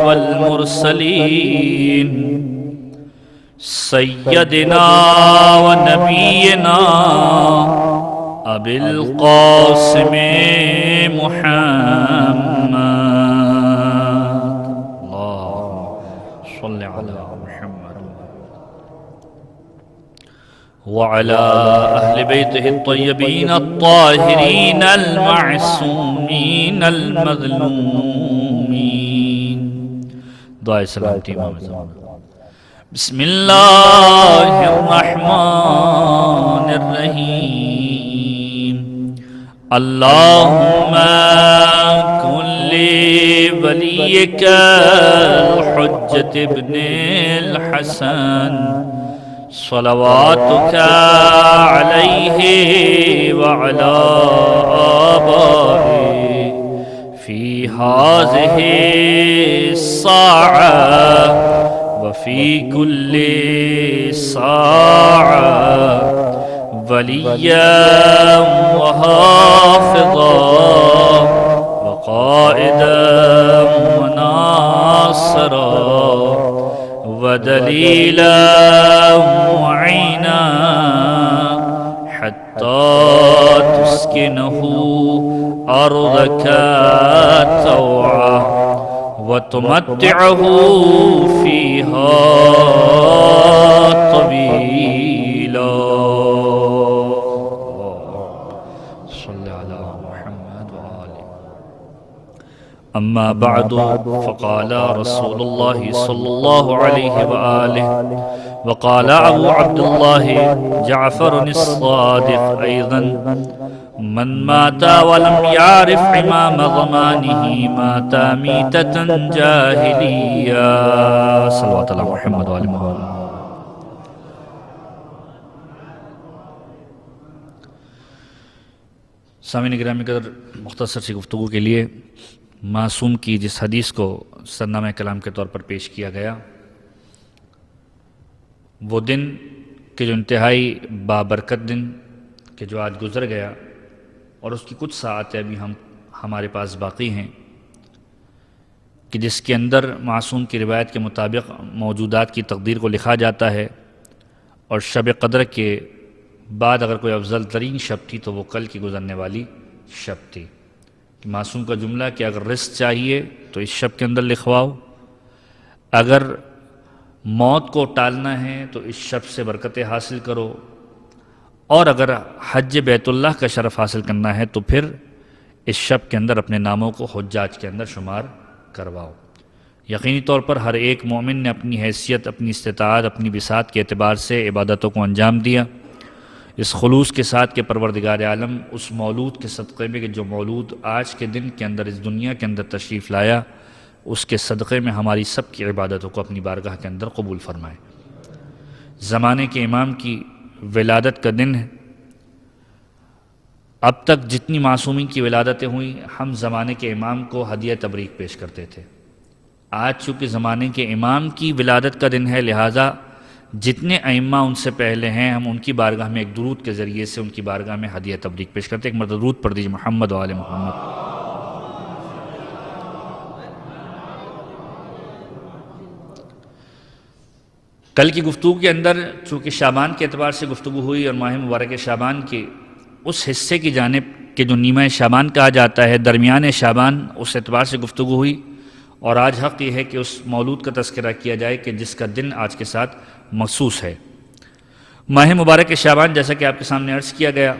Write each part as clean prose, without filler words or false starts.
والمرسلين سيدنا ونبينا أبي القاسم محمد اللهم صل على محمد وعلى أهل بيته الطيبين الطاهرين المعصومين المظلومين دعائے سلامتی امام زمان بسم اللہ الرحمن الرحیم اللہم کن لولیک الحجۃ ابن الحسن صلواتک علیہ وعلی آبائہ فی هذه الساعة وفي كل ساعة وليا وحافظا وقائدا وناصرا ودليلا معينا حتى تسكنه أرضك طوعا وتمتعه فيها طويلا صل على محمد وآله أما بعد فقال رسول الله صلى الله عليه وآله وقال أبو عبد الله جعفر الصادق أيضا من مات ولم يعرف حمام ضمانه مات ميتة جاهلية صلوات الله محمد وآل محمد سامعین گرامی قدر مختصر سی گفتگو کے لیے معصوم کی جس حدیث کو سرنامہ کلام کے طور پر پیش کیا گیا وہ دن کہ جو انتہائی بابرکت دن کہ جو آج گزر گیا اور اس کی کچھ ساعتیں ابھی ہمارے پاس باقی ہیں کہ جس کے اندر معصوم کی روایت کے مطابق موجودات کی تقدیر کو لکھا جاتا ہے اور شب قدر کے بعد اگر کوئی افضل ترین شب تھی تو وہ کل کی گزرنے والی شب تھی کہ معصوم کا جملہ کہ اگر رزق چاہیے تو اس شب کے اندر لکھواؤ، اگر موت کو ٹالنا ہے تو اس شب سے برکتیں حاصل کرو، اور اگر حج بیت اللہ کا شرف حاصل کرنا ہے تو پھر اس شب کے اندر اپنے ناموں کو حجاج کے اندر شمار کرواؤ۔ یقینی طور پر ہر ایک مومن نے اپنی حیثیت، اپنی استطاعت، اپنی بساط کے اعتبار سے عبادتوں کو انجام دیا، اس خلوص کے ساتھ کہ پروردگار عالم اس مولود کے صدقے میں کہ جو مولود آج کے دن کے اندر اس دنیا کے اندر تشریف لایا، اس کے صدقے میں ہماری سب کی عبادتوں کو اپنی بارگاہ کے اندر قبول فرمائے۔ زمانے کے امام کی ولادت کا دن ہے۔ اب تک جتنی معصومین کی ولادتیں ہوئیں ہم زمانے کے امام کو ہدیہ تبریک پیش کرتے تھے۔ آج چونکہ زمانے کے امام کی ولادت کا دن ہے لہٰذا جتنے ائمہ ان سے پہلے ہیں ہم ان کی بارگاہ میں ایک درود کے ذریعے سے ان کی بارگاہ میں ہدیہ تبریک پیش کرتے ہیں۔ ایک مرتبہ درود پڑھ دیجیے محمد و آل محمد۔ کل کی گفتگو کے اندر چونکہ شعبان کے اعتبار سے گفتگو ہوئی اور ماہ مبارک شعبان کے اس حصے کی جانب کہ جو نیمہ شعبان کہا جاتا ہے، درمیان شعبان، اس اعتبار سے گفتگو ہوئی، اور آج حق یہ ہے کہ اس مولود کا تذکرہ کیا جائے کہ جس کا دن آج کے ساتھ مخصوص ہے۔ ماہ مبارک شعبان جیسا کہ آپ کے سامنے عرض کیا گیا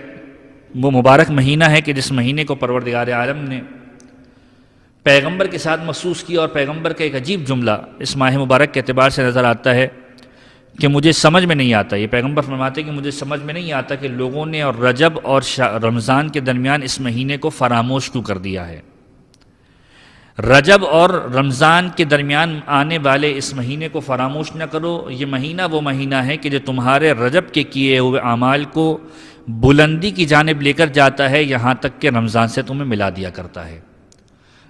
وہ مبارک مہینہ ہے کہ جس مہینے کو پروردگار عالم نے پیغمبر کے ساتھ مخصوص کیا، اور پیغمبر کا ایک عجیب جملہ اس ماہ مبارک کے اعتبار سے نظر آتا ہے کہ مجھے سمجھ میں نہیں آتا، یہ پیغمبر فرماتے ہیں کہ مجھے سمجھ میں نہیں آتا کہ لوگوں نے اور رجب اور رمضان کے درمیان اس مہینے کو فراموش کیوں کر دیا ہے۔ رجب اور رمضان کے درمیان آنے والے اس مہینے کو فراموش نہ کرو، یہ مہینہ وہ مہینہ ہے کہ جو تمہارے رجب کے کیے ہوئے اعمال کو بلندی کی جانب لے کر جاتا ہے، یہاں تک کہ رمضان سے تمہیں ملا دیا کرتا ہے۔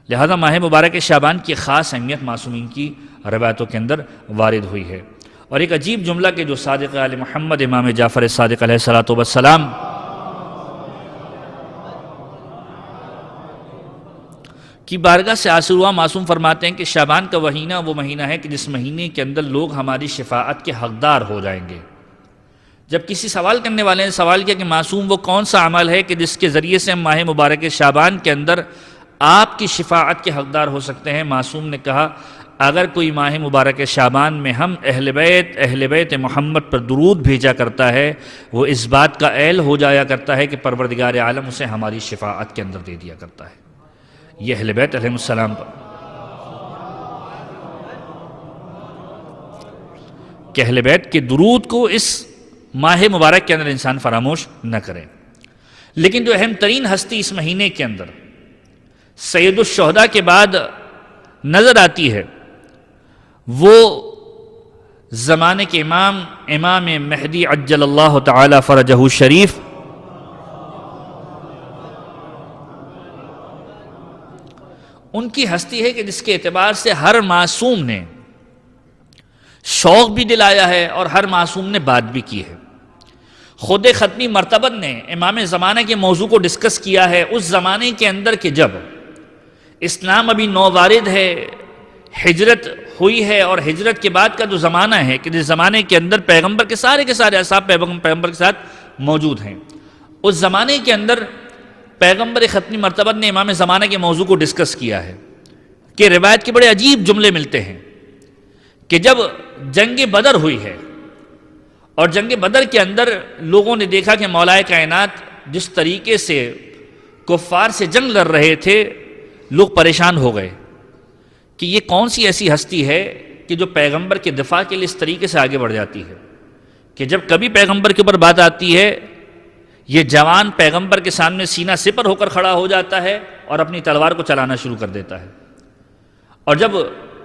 لہذا ماہ مبارک شعبان کی خاص اہمیت معصومین کی روایتوں کے اندر وارد ہوئی ہے۔ اور ایک عجیب جملہ کہ جو صادق آل محمد امام جعفر صادق علیہ السلام کی بارگاہ سے حاصل ہوا، معصوم فرماتے ہیں کہ شعبان کا مہینہ وہ مہینہ ہے کہ جس مہینے کے اندر لوگ ہماری شفاعت کے حقدار ہو جائیں گے۔ جب کسی سوال کرنے والے نے سوال کیا کہ معصوم وہ کون سا عمل ہے کہ جس کے ذریعے سے ہم ماہ مبارک شعبان کے اندر آپ کی شفاعت کے حقدار ہو سکتے ہیں؟ معصوم نے کہا اگر کوئی ماہ مبارک شعبان میں ہم اہل بیت محمد پر درود بھیجا کرتا ہے، وہ اس بات کا اہل ہو جایا کرتا ہے کہ پروردگار عالم اسے ہماری شفاعت کے اندر دے دیا کرتا ہے۔ یہ اہل بیت علیہ السلام پر کہ اہل بیت کے درود کو اس ماہ مبارک کے اندر انسان فراموش نہ کرے۔ لیکن جو اہم ترین ہستی اس مہینے کے اندر سید الشہداء کے بعد نظر آتی ہے، وہ زمانے کے امام مہدی عجل اللہ تعالی فرجہ شریف ان کی ہستی ہے کہ جس کے اعتبار سے ہر معصوم نے شوق بھی دلایا ہے اور ہر معصوم نے بات بھی کی ہے۔ خود ختمی مرتبہ نے امام زمانہ کے موضوع کو ڈسکس کیا ہے اس زمانے کے اندر کہ جب اسلام ابھی نووارد ہے، ہجرت ہوئی ہے، اور ہجرت کے بعد کا جو زمانہ ہے کہ جس زمانے کے اندر پیغمبر کے سارے اصحاب پیغمبر کے ساتھ موجود ہیں، اس زمانے کے اندر پیغمبر ختمی مرتبہ نے امام زمانہ کے موضوع کو ڈسکس کیا ہے کہ روایت کے بڑے عجیب جملے ملتے ہیں کہ جب جنگ بدر ہوئی ہے اور جنگ بدر کے اندر لوگوں نے دیکھا کہ مولا کائنات جس طریقے سے کفار سے جنگ لڑ رہے تھے، لوگ پریشان ہو گئے کہ یہ کون سی ایسی ہستی ہے کہ جو پیغمبر کے دفاع کے لیے اس طریقے سے آگے بڑھ جاتی ہے کہ جب کبھی پیغمبر کے اوپر بات آتی ہے یہ جوان پیغمبر کے سامنے سینہ سپر ہو کر کھڑا ہو جاتا ہے اور اپنی تلوار کو چلانا شروع کر دیتا ہے۔ اور جب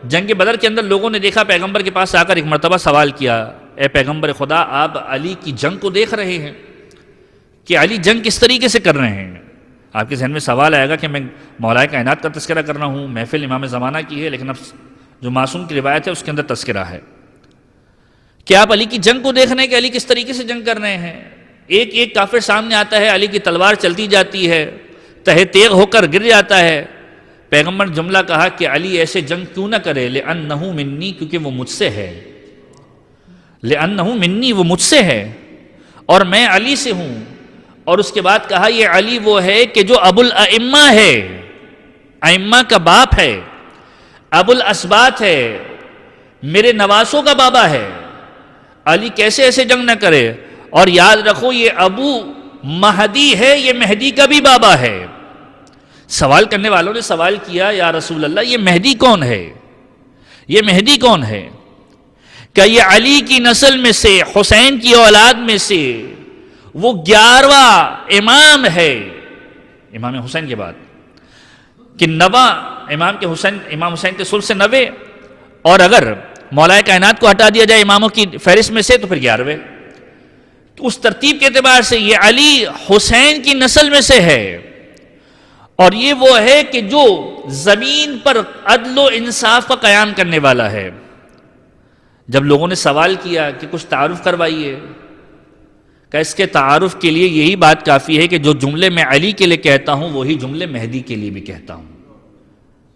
جنگ بدر کے اندر لوگوں نے دیکھا، پیغمبر کے پاس آ کر ایک مرتبہ سوال کیا، اے پیغمبر خدا، آپ علی کی جنگ کو دیکھ رہے ہیں کہ علی جنگ کس طریقے سے کر رہے ہیں؟ آپ کے ذہن میں سوال آئے گا کہ میں مولا کائنات کا تذکرہ کر رہا ہوں، محفل امام زمانہ کی ہے، لیکن اب جو معصوم کی روایت ہے اس کے اندر تذکرہ ہے کہ آپ علی کی جنگ کو دیکھ رہے ہیں کہ علی کس طریقے سے جنگ کر رہے ہیں۔ ایک ایک کافر سامنے آتا ہے، علی کی تلوار چلتی جاتی ہے، تہہ تیغ ہو کر گر جاتا ہے۔ پیغمبر نے جملہ کہا کہ علی ایسے جنگ کیوں نہ کرے، لِأَنَّهُ مِنِّي، کیونکہ وہ مجھ سے ہے، لِأَنَّهُ مِنِّي، وہ مجھ سے ہے اور میں علی سے ہوں۔ اور اس کے بعد کہا یہ علی وہ ہے کہ جو ابو الائمہ ہے، ائمہ کا باپ ہے، ابو الاسبات ہے، میرے نواسوں کا بابا ہے، علی کیسے ایسے جنگ نہ کرے؟ اور یاد رکھو یہ ابو مہدی ہے، یہ مہدی کا بھی بابا ہے۔ سوال کرنے والوں نے سوال کیا، یا رسول اللہ یہ مہدی کون ہے؟ یہ مہدی کون ہے؟ کہ یہ علی کی نسل میں سے، حسین کی اولاد میں سے وہ 11واں امام ہے، امام حسین کے بعد، کہ 9 امام حسین کے سلسلے 9، اور اگر مولا کائنات کو ہٹا دیا جائے اماموں کی فہرست میں سے تو پھر 11ویں۔ اس ترتیب کے اعتبار سے یہ علی حسین کی نسل میں سے ہے، اور یہ وہ ہے کہ جو زمین پر عدل و انصاف کا قیام کرنے والا ہے۔ جب لوگوں نے سوال کیا کہ کچھ تعارف کروائیے، کہ اس کے تعارف کے لیے یہی بات کافی ہے کہ جو جملے میں علی کے لیے کہتا ہوں وہی جملے مہدی کے لیے بھی کہتا ہوں۔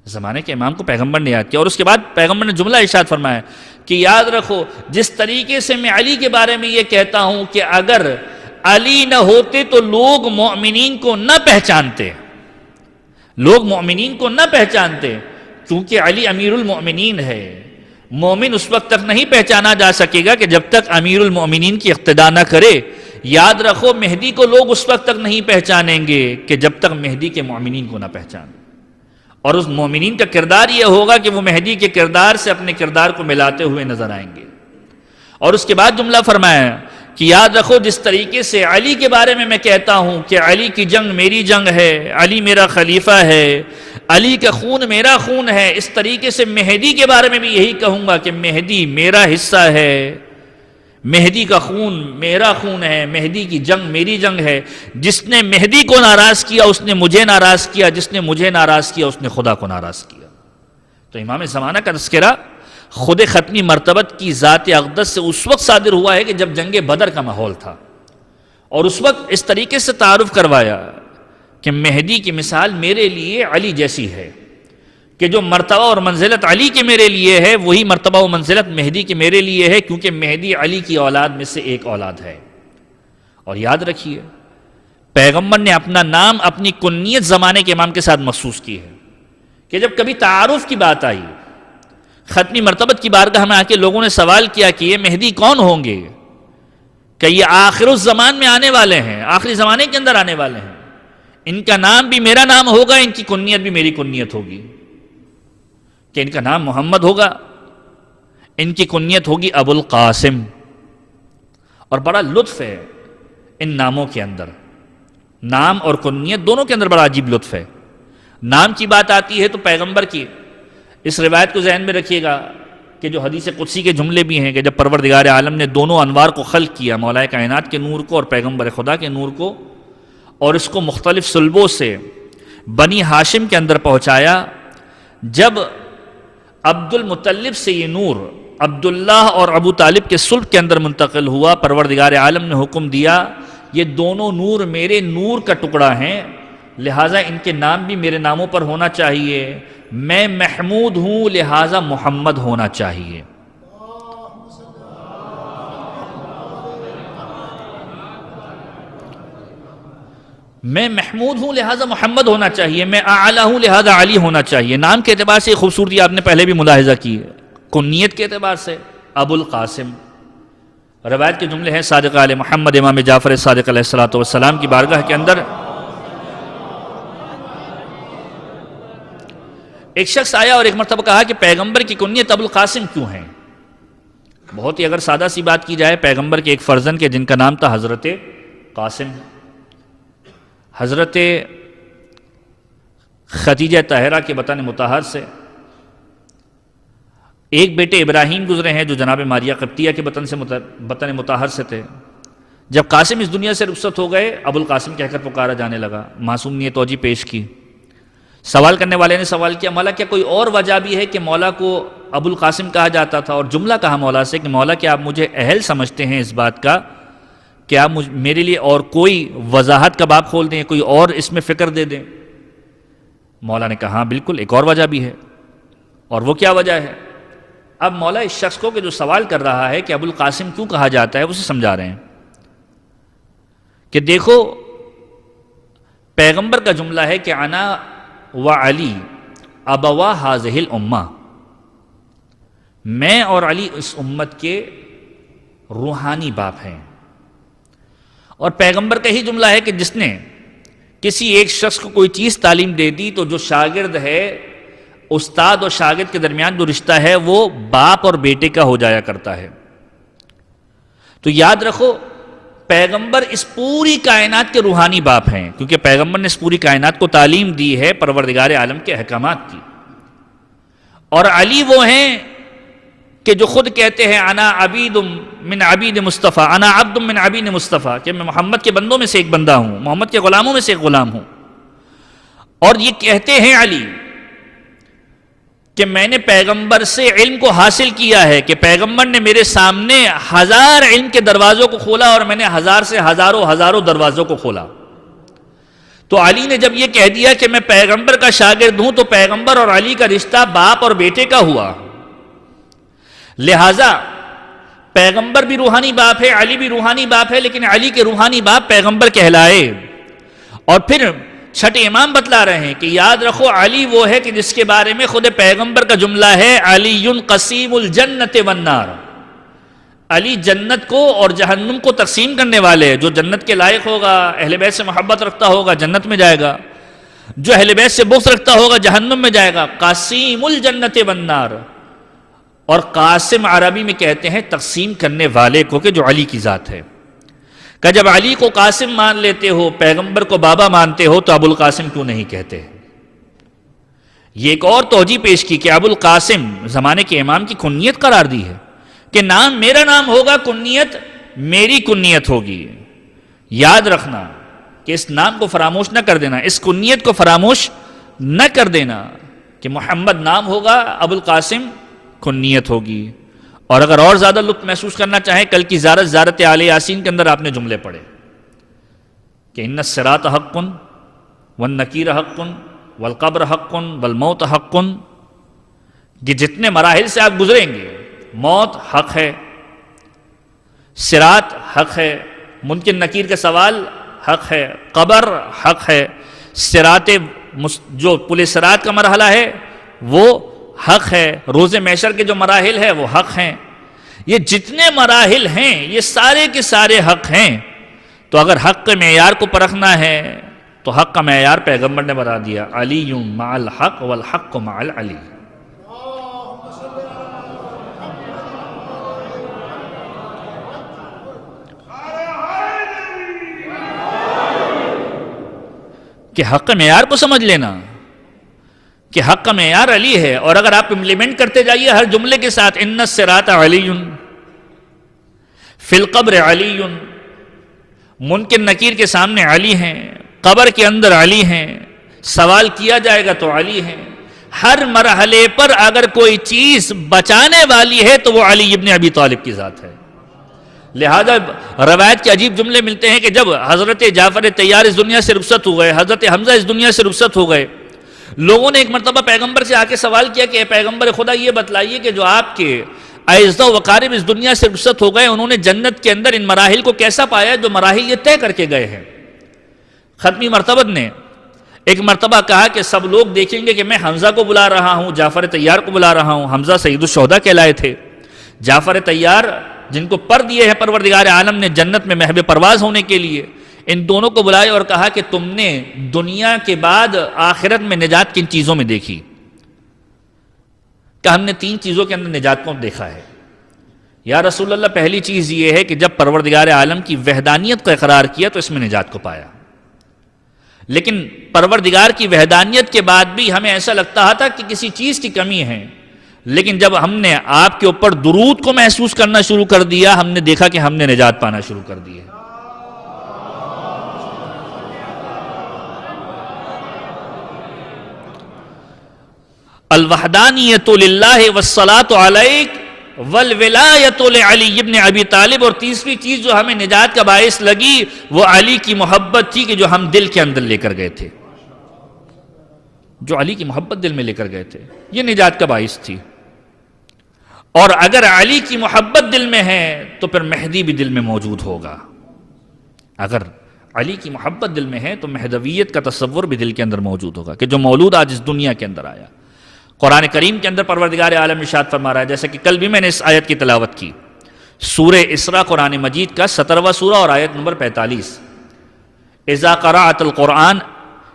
زمانے کے امام کو پیغمبر نے یاد کیا، اور اس کے بعد پیغمبر نے جملہ ارشاد فرمایا کہ یاد رکھو جس طریقے سے میں علی کے بارے میں یہ کہتا ہوں کہ اگر علی نہ ہوتے تو لوگ مؤمنین کو نہ پہچانتے، لوگ مؤمنین کو نہ پہچانتے، کیونکہ علی امیر المؤمنین ہے۔ مومن اس وقت تک نہیں پہچانا جا سکے گا کہ جب تک امیر المؤمنین کی اقتداء نہ کرے۔ یاد رکھو مہدی کو لوگ اس وقت تک نہیں پہچانیں گے کہ جب تک مہدی کے مؤمنین کو نہ پہچانیں، اور اس مومنین کا کردار یہ ہوگا کہ وہ مہدی کے کردار سے اپنے کردار کو ملاتے ہوئے نظر آئیں گے۔ اور اس کے بعد جملہ فرمایا کہ یاد رکھو جس طریقے سے علی کے بارے میں میں کہتا ہوں کہ علی کی جنگ میری جنگ ہے، علی میرا خلیفہ ہے، علی کا خون میرا خون ہے، اس طریقے سے مہدی کے بارے میں بھی یہی کہوں گا کہ مہدی میرا حصہ ہے، مہدی کا خون میرا خون ہے، مہدی کی جنگ میری جنگ ہے۔ جس نے مہدی کو ناراض کیا اس نے مجھے ناراض کیا، جس نے مجھے ناراض کیا اس نے خدا کو ناراض کیا۔ تو امام زمانہ کا تذکرہ خود ختمی مرتبت کی ذات اقدس سے اس وقت صادر ہوا ہے کہ جب جنگ بدر کا ماحول تھا، اور اس وقت اس طریقے سے تعارف کروایا کہ مہدی کی مثال میرے لیے علی جیسی ہے، کہ جو مرتبہ اور منزلت علی کے میرے لیے ہے وہی مرتبہ و منزلت مہدی کے میرے لیے ہے، کیونکہ مہدی علی کی اولاد میں سے ایک اولاد ہے۔ اور یاد رکھیے پیغمبر نے اپنا نام اپنی کنیت زمانے کے امام کے ساتھ مخصوص کی ہے کہ جب کبھی تعارف کی بات آئی، ختمی مرتبت کی بارگاہ میں آ کے لوگوں نے سوال کیا کہ یہ مہدی کون ہوں گے، کہ یہ آخر الزمان میں آنے والے ہیں، آخری زمانے کے اندر آنے والے ہیں، ان کا نام بھی میرا نام ہوگا، ان کی کنیت بھی میری کنیت ہوگی، کہ ان کا نام محمد ہوگا، ان کی کنیت ہوگی ابو القاسم۔ اور بڑا لطف ہے ان ناموں کے اندر، نام اور کنیت دونوں کے اندر بڑا عجیب لطف ہے۔ نام کی بات آتی ہے تو پیغمبر کی اس روایت کو ذہن میں رکھیے گا کہ جو حدیث قدسی کے جملے بھی ہیں کہ جب پروردگار عالم نے دونوں انوار کو خلق کیا، مولا کائنات کے نور کو اور پیغمبر خدا کے نور کو، اور اس کو مختلف صلبوں سے بنی ہاشم کے اندر پہنچایا، جب عبد المطلب سے یہ نور عبداللہ اور ابو طالب کے صلب کے اندر منتقل ہوا، پروردگار عالم نے حکم دیا یہ دونوں نور میرے نور کا ٹکڑا ہیں، لہٰذا ان کے نام بھی میرے ناموں پر ہونا چاہیے، میں محمود ہوں لہٰذا محمد ہونا چاہیے۔ میں محمود ہوں لہٰذا محمد ہونا چاہیے، میں اعلیٰ ہوں لہٰذا علی ہونا چاہیے۔ نام کے اعتبار سے خوبصورتی آپ نے پہلے بھی ملاحظہ کی ہے، کنیت کے اعتبار سے ابو القاسم۔ روایت کے جملے ہیں صادق آل محمد امام جعفر صادق علیہ السلام کی بارگاہ کے اندر ایک شخص آیا اور ایک مرتبہ کہا کہ پیغمبر کی کنیت ابو القاسم کیوں ہے؟ بہت ہی اگر سادہ سی بات کی جائے، پیغمبر کے ایک فرزند کے جن کا نام تھا حضرت قاسم، حضرت خدیجہ طاہرہ کے وطن مطہر سے ایک بیٹے ابراہیم گزرے ہیں جو جناب ماریہ قبطیہ کے وطن مطہر سے تھے۔ جب قاسم اس دنیا سے رخصت ہو گئے، ابو القاسم کہہ کر پکارا جانے لگا۔ معصوم نے یہ توجہ پیش کی، سوال کرنے والے نے سوال کیا، مولا کیا کوئی اور وجہ بھی ہے کہ مولا کو ابو القاسم کہا جاتا تھا؟ اور جملہ کہا مولا سے کہ مولا کیا آپ مجھے اہل سمجھتے ہیں اس بات کا کہ آپ میرے لیے اور کوئی وضاحت کا باب کھول دیں، کوئی اور اس میں فکر دے دیں؟ مولا نے کہا ہاں بالکل ایک اور وجہ بھی ہے۔ اور وہ کیا وجہ ہے؟ اب مولا اس شخص کو کہ جو سوال کر رہا ہے کہ ابو القاسم کیوں کہا جاتا ہے اسے سمجھا رہے ہیں کہ دیکھو پیغمبر کا جملہ ہے کہ انا و علی ابوا ہذہ الامہ، میں اور علی اس امت کے روحانی باپ ہیں۔ اور پیغمبر کا ہی جملہ ہے کہ جس نے کسی ایک شخص کو کوئی چیز تعلیم دے دی تو جو شاگرد ہے، استاد اور شاگرد کے درمیان جو رشتہ ہے وہ باپ اور بیٹے کا ہو جایا کرتا ہے۔ تو یاد رکھو پیغمبر اس پوری کائنات کے روحانی باپ ہیں، کیونکہ پیغمبر نے اس پوری کائنات کو تعلیم دی ہے پروردگار عالم کے احکامات کی۔ اور علی وہ ہیں کہ جو خود کہتے ہیں انا عبید من عبید مصطفیٰ، انا عبد من عبید مصطفیٰ، کہ میں محمد کے بندوں میں سے ایک بندہ ہوں، محمد کے غلاموں میں سے ایک غلام ہوں۔ اور یہ کہتے ہیں علی کہ میں نے پیغمبر سے علم کو حاصل کیا ہے، کہ پیغمبر نے میرے سامنے 1000 علم کے دروازوں کو کھولا اور میں نے 1000 سے ہزاروں دروازوں کو کھولا۔ تو علی نے جب یہ کہہ دیا کہ میں پیغمبر کا شاگرد ہوں تو پیغمبر اور علی کا رشتہ باپ اور بیٹے کا ہوا، لہٰذا پیغمبر بھی روحانی باپ ہے، علی بھی روحانی باپ ہے، لیکن علی کے روحانی باپ پیغمبر کہلائے۔ اور پھر چھٹے امام بتلا رہے ہیں کہ یاد رکھو علی وہ ہے کہ جس کے بارے میں خود پیغمبر کا جملہ ہے علی قسیم الجنت والنار، علی جنت کو اور جہنم کو تقسیم کرنے والے، جو جنت کے لائق ہوگا، اہل بیت سے محبت رکھتا ہوگا جنت میں جائے گا، جو اہل بیت سے بغض رکھتا ہوگا جہنم میں جائے گا۔ قاسم الجنت والنار، اور قاسم عربی میں کہتے ہیں تقسیم کرنے والے کو، کہ جو علی کی ذات ہے۔ کہ جب علی کو قاسم مان لیتے ہو، پیغمبر کو بابا مانتے ہو، تو ابو القاسم کیوں نہیں کہتے؟ یہ ایک اور توجہ پیش کی کہ ابو القاسم زمانے کے امام کی کنیت قرار دی ہے کہ نام میرا نام ہوگا، کنیت میری کنیت ہوگی۔ یاد رکھنا کہ اس نام کو فراموش نہ کر دینا، اس کنیت کو فراموش نہ کر دینا کہ محمد نام ہوگا، ابو القاسم کنیت ہوگی۔ اور اگر اور زیادہ لطف محسوس کرنا چاہیں، کل کی زیارت آل یاسین کے اندر آپ نے جملے پڑھے کہ ان الصراط حق والنکیر حق والقبر حق والموت حق، کہ جتنے مراحل سے آپ گزریں گے، موت حق ہے، صراط حق ہے، منکر نکیر کا سوال حق ہے، قبر حق ہے، صراط جو پل صراط کا مرحلہ ہے وہ حق ہے، روز محشر کے جو مراحل ہے وہ حق ہیں. یہ جتنے مراحل ہیں یہ سارے کے سارے حق ہیں. تو اگر حق کے معیار کو پرکھنا ہے تو حق کا معیار پیغمبر نے بتا دیا، علی مع الحق والحق مع العلی. کہ حق کا معیار کو سمجھ لینا کہ حق کا معیار علی ہے، اور اگر آپ امپلیمنٹ کرتے جائیے ہر جملے کے ساتھ، ان الصراط علی فی القبر علی، منکر نکیر کے سامنے علی ہیں، قبر کے اندر علی ہیں، سوال کیا جائے گا تو علی ہیں. ہر مرحلے پر اگر کوئی چیز بچانے والی ہے تو وہ علی ابن ابی طالب کی ذات ہے. لہذا روایت کے عجیب جملے ملتے ہیں کہ جب حضرت جعفر طیار اس دنیا سے رخصت ہو گئے، حضرت حمزہ اس دنیا سے رخصت ہو گئے، لوگوں نے ایک مرتبہ پیغمبر سے آ کے سوال کیا کہ اے پیغمبر خدا یہ بتلائیے کہ جو آپ کے اعزہ و اقارب اس دنیا سے رخصت ہو گئے، انہوں نے جنت کے اندر ان مراحل کو کیسا پایا جو مراحل یہ طے کر کے گئے ہیں. ختمی مرتبہ نے ایک مرتبہ کہا کہ سب لوگ دیکھیں گے کہ میں حمزہ کو بلا رہا ہوں، جعفر طیار کو بلا رہا ہوں. حمزہ سید الشہداء کہلائے تھے، جعفر طیار جن کو پر دیے ہیں پروردگار عالم نے جنت میں محب پرواز ہونے کے لیے، ان دونوں کو بلائے اور کہا کہ تم نے دنیا کے بعد آخرت میں نجات کن چیزوں میں دیکھی؟ کہ ہم نے 3 چیزوں کے اندر نجات کو دیکھا ہے. یا رسول اللہ پہلی چیز یہ ہے کہ جب پروردگار عالم کی وحدانیت کو اقرار کیا تو اس میں نجات کو پایا. لیکن پروردگار کی وحدانیت کے بعد بھی ہمیں ایسا لگتا تھا کہ کسی چیز کی کمی ہے، لیکن جب ہم نے آپ کے اوپر درود کو محسوس کرنا شروع کر دیا، ہم نے دیکھا کہ ہم نے نجات پانا شروع کر دی ہے. الوحدانیت للہ والصلاۃ علیک والولایت لعلی ابن ابی طالب. اور تیسری چیز جو ہمیں نجات کا باعث لگی وہ علی کی محبت تھی کہ جو ہم دل کے اندر لے کر گئے تھے، جو علی کی محبت دل میں لے کر گئے تھے، یہ نجات کا باعث تھی. اور اگر علی کی محبت دل میں ہے تو پھر مہدی بھی دل میں موجود ہوگا. اگر علی کی محبت دل میں ہے تو مہدویت کا تصور بھی دل کے اندر موجود ہوگا، کہ جو مولود آج اس دنیا کے اندر آیا. قرآن کریم کے اندر پروردگار عالم ارشاد فرما رہا ہے، جیسا کہ کل بھی میں نے اس آیت کی تلاوت کی، سورہ اسراء قرآن مجید کا 17واں سورہ اور آیت نمبر 45. اذا قرأت القرآن،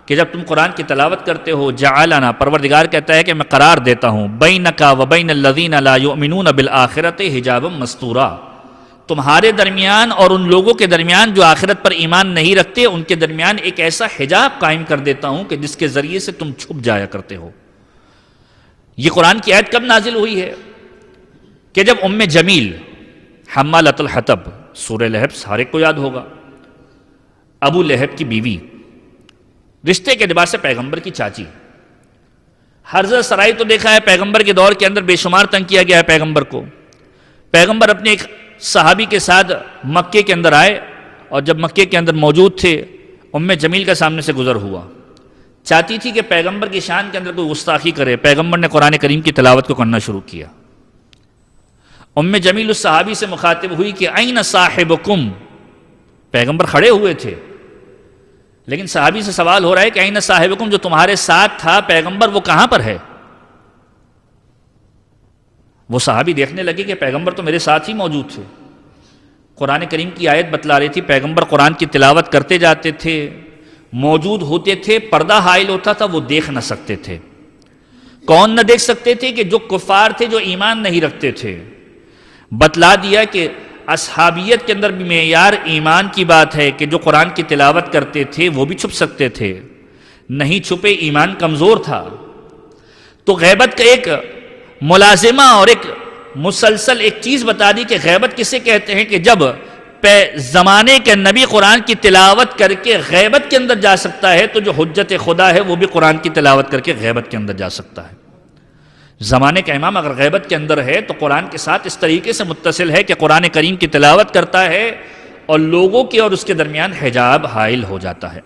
کہ جب تم قرآن کی تلاوت کرتے ہو، جعلنا، پروردگار کہتا ہے کہ میں قرار دیتا ہوں، بینک و بین الذین لا یؤمنون بالآخرۃ حجابا مستورا، تمہارے درمیان اور ان لوگوں کے درمیان جو آخرت پر ایمان نہیں رکھتے، ان کے درمیان ایک ایسا حجاب قائم کر دیتا ہوں کہ جس کے ذریعے سے تم چھپ جایا کرتے ہو. یہ قرآن کی آیت کب نازل ہوئی ہے؟ کہ جب ام جمیل حمالۃ الحطب، سورہ لہب سارے کو یاد ہوگا، ابو لہب کی بیوی، رشتے کے اعتبار سے پیغمبر کی چاچی، حرزہ سرائی تو دیکھا ہے پیغمبر کے دور کے اندر بے شمار تنگ کیا گیا ہے پیغمبر کو. پیغمبر اپنے ایک صحابی کے ساتھ مکے کے اندر آئے، اور جب مکے کے اندر موجود تھے ام جمیل کا سامنے سے گزر ہوا، چاہتی تھی کہ پیغمبر کی شان کے اندر کوئی گستاخی کرے. پیغمبر نے قرآن کریم کی تلاوت کو کرنا شروع کیا. ام جمیل اس صحابی سے مخاطب ہوئی کہ این صاحبکم، پیغمبر کھڑے ہوئے تھے لیکن صحابی سے سوال ہو رہا ہے کہ این صاحبکم، جو تمہارے ساتھ تھا پیغمبر وہ کہاں پر ہے؟ وہ صحابی دیکھنے لگے کہ پیغمبر تو میرے ساتھ ہی موجود تھے. قرآن کریم کی آیت بتلا رہی تھی، پیغمبر قرآن کی تلاوت کرتے جاتے تھے، موجود ہوتے تھے، پردہ حائل ہوتا تھا، وہ دیکھ نہ سکتے تھے. کون نہ دیکھ سکتے تھے؟ کہ جو کفار تھے، جو ایمان نہیں رکھتے تھے. بتلا دیا کہ اصحابیت کے اندر بھی معیار ایمان کی بات ہے کہ جو قرآن کی تلاوت کرتے تھے وہ بھی چھپ سکتے تھے، نہیں چھپے ایمان کمزور تھا. تو غیبت کا ایک ملازمہ اور ایک مسلسل ایک چیز بتا دی کہ غیبت کسے کہتے ہیں، کہ جب زمانے کے نبی قرآن کی تلاوت کر کے غیبت کے اندر جا سکتا ہے تو جو حجت خدا ہے وہ بھی قرآن کی تلاوت کر کے غیبت کے اندر جا سکتا ہے. زمانے کا امام اگر غیبت کے اندر ہے تو قرآن کے ساتھ اس طریقے سے متصل ہے کہ قرآن کریم کی تلاوت کرتا ہے اور لوگوں کے اور اس کے درمیان حجاب حائل ہو جاتا ہے.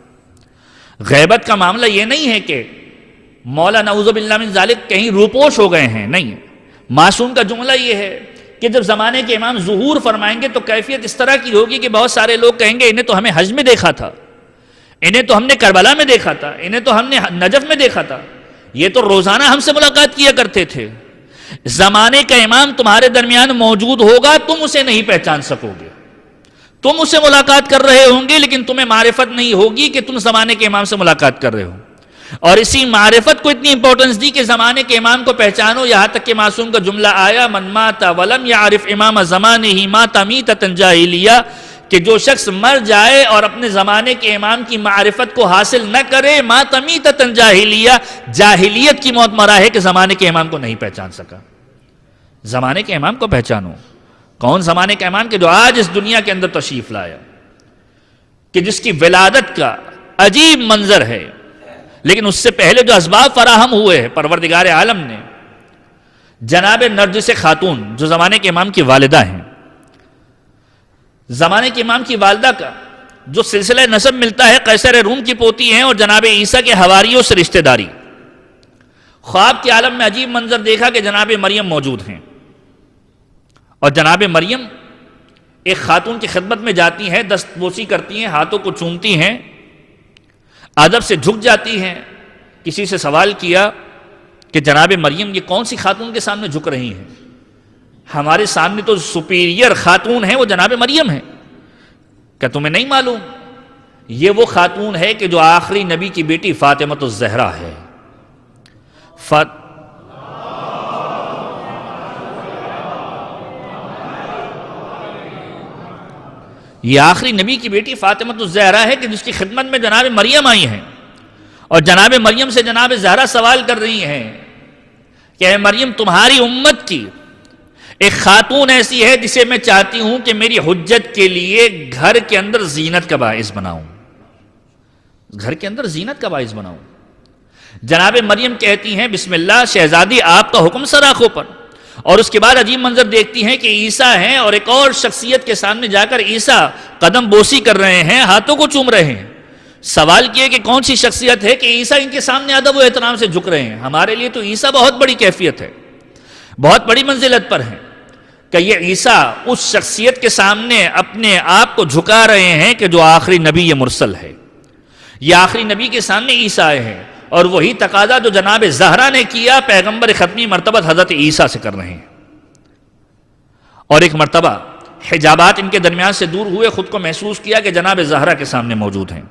غیبت کا معاملہ یہ نہیں ہے کہ مولا نعوذ باللہ من ذالک کہیں روپوش ہو گئے ہیں، نہیں. معصوم کا جملہ یہ ہے کہ جب زمانے کے امام ظہور فرمائیں گے تو کیفیت اس طرح کی ہوگی کہ بہت سارے لوگ کہیں گے انہیں تو ہمیں حج میں دیکھا تھا، انہیں تو ہم نے کربلا میں دیکھا تھا، انہیں تو ہم نے نجف میں دیکھا تھا، یہ تو روزانہ ہم سے ملاقات کیا کرتے تھے. زمانے کا امام تمہارے درمیان موجود ہوگا، تم اسے نہیں پہچان سکو گے. تم اس سے ملاقات کر رہے ہوں گے لیکن تمہیں معرفت نہیں ہوگی کہ تم زمانے کے امام سے ملاقات کر رہے ہو. اور اسی معرفت کو اتنی امپورٹنس دی کہ زمانے کے امام کو پہچانو، یہاں تک کہ معصوم کا جملہ آیا من مات ولم یعرف امام زمانہ مات میتۃ جاہلیہ، کہ جو شخص مر جائے اور اپنے زمانے کے امام کی معرفت کو حاصل نہ کرے مات میتۃ جاہلیہ، جاہلیت کی موت مرا ہے کہ زمانے کے امام کو نہیں پہچان سکا. زمانے کے امام کو پہچانو. کون زمانے کا امام کہ جو آج اس دنیا کے اندر تشریف لایا، کہ جس کی ولادت کا عجیب منظر ہے، لیکن اس سے پہلے جو اسباب فراہم ہوئے ہیں پروردگار عالم نے. جناب نرجس خاتون جو زمانے کے امام کی والدہ ہیں، زمانے کے امام کی والدہ کا جو سلسلہ نسب ملتا ہے قیصر روم کی پوتی ہیں اور جناب عیسیٰ کے حواریوں سے رشتہ داری. خواب کے عالم میں عجیب منظر دیکھا کہ جناب مریم موجود ہیں، اور جناب مریم ایک خاتون کی خدمت میں جاتی ہیں، دست بوسی کرتی ہیں، ہاتھوں کو چومتی ہیں، ادب سے جھک جاتی ہیں. کسی سے سوال کیا کہ جناب مریم یہ کون سی خاتون کے سامنے جھک رہی ہیں؟ ہمارے سامنے تو سپیریئر خاتون ہے وہ جناب مریم ہے. کیا تمہیں نہیں معلوم؟ یہ وہ خاتون ہے کہ جو آخری نبی کی بیٹی فاطمۃ الزہرا ہے. یہ آخری نبی کی بیٹی فاطمۃ الزہرا ہے کہ جس کی خدمت میں جناب مریم آئی ہیں، اور جناب مریم سے جناب زہرا سوال کر رہی ہیں کہ اے مریم تمہاری امت کی ایک خاتون ایسی ہے جسے میں چاہتی ہوں کہ میری حجت کے لیے گھر کے اندر زینت کا باعث بناؤں، گھر کے اندر زینت کا باعث بناؤں. جناب مریم کہتی ہیں بسم اللہ شہزادی آپ کا حکم سر آنکھوں پر. اور اس کے بعد عجیب منظر دیکھتی ہیں کہ عیسیٰ ہیں اور ایک اور شخصیت کے سامنے جا کر عیسیٰ قدم بوسی کر رہے ہیں، ہاتھوں کو چوم رہے ہیں. سوال کیے کہ کون سی شخصیت ہے کہ عیسیٰ ان کے سامنے ادب و احترام سے جھک رہے ہیں. ہمارے لیے تو عیسیٰ بہت بڑی کیفیت ہے، بہت بڑی منزلت پر ہیں کہ یہ عیسیٰ اس شخصیت کے سامنے اپنے آپ کو جھکا رہے ہیں کہ جو آخری نبی مرسل ہے. یہ آخری نبی کے سامنے عیسیٰ آئے ہیں، اور وہی تقاضا جو جناب زہرا نے کیا پیغمبر ختمی مرتبہ حضرت عیسیٰ سے کر رہے ہیں. اور ایک مرتبہ حجابات ان کے درمیان سے دور ہوئے، خود کو محسوس کیا کہ جناب زہرا کے سامنے موجود ہیں.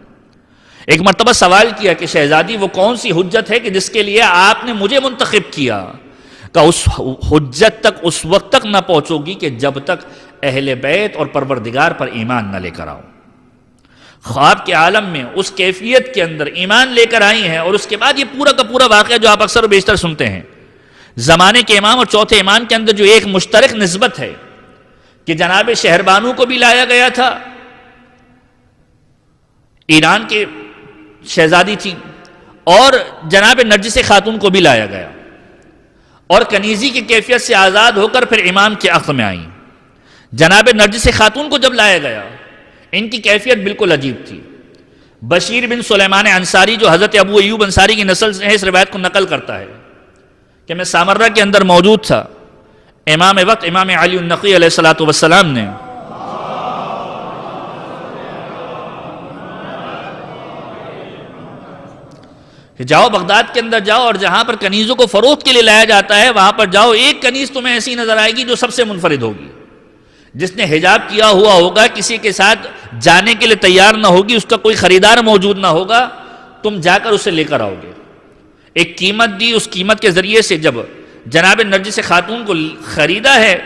ایک مرتبہ سوال کیا کہ شہزادی وہ کون سی حجت ہے کہ جس کے لیے آپ نے مجھے منتخب کیا؟ کہ اس حجت تک اس وقت تک نہ پہنچو گی کہ جب تک اہل بیت اور پروردگار پر ایمان نہ لے کر آؤ. خواب کے عالم میں اس کیفیت کے اندر ایمان لے کر آئی ہیں. اور اس کے بعد یہ پورا کا پورا واقعہ جو آپ اکثر و بیشتر سنتے ہیں، زمانے کے امام اور چوتھے امام کے اندر جو ایک مشترک نسبت ہے کہ جناب شہربانو کو بھی لایا گیا تھا، ایران کے شہزادی تھی، اور جناب نرجس خاتون کو بھی لایا گیا، اور کنیزی کی کیفیت سے آزاد ہو کر پھر امام کے عقد میں آئیں. جناب نرجس خاتون کو جب لایا گیا ان کی کیفیت بالکل عجیب تھی. بشیر بن سلیمان انصاری جو حضرت ابو ایوب انصاری کی نسل سے ہے اس روایت کو نقل کرتا ہے کہ میں سامرہ کے اندر موجود تھا. امام وقت امام علی النقی علیہ السلام نے کہ جاؤ بغداد کے اندر جاؤ، اور جہاں پر کنیزوں کو فروخت کے لیے لایا جاتا ہے وہاں پر جاؤ، ایک کنیز تمہیں ایسی نظر آئے گی جو سب سے منفرد ہوگی، جس نے حجاب کیا ہوا ہوگا، کسی کے ساتھ جانے کے لیے تیار نہ ہوگی، اس کا کوئی خریدار موجود نہ ہوگا، تم جا کر اسے لے کر آؤ گے. ایک قیمت دی، اس قیمت کے ذریعے سے جب جناب نرجس خاتون کو خریدا ہے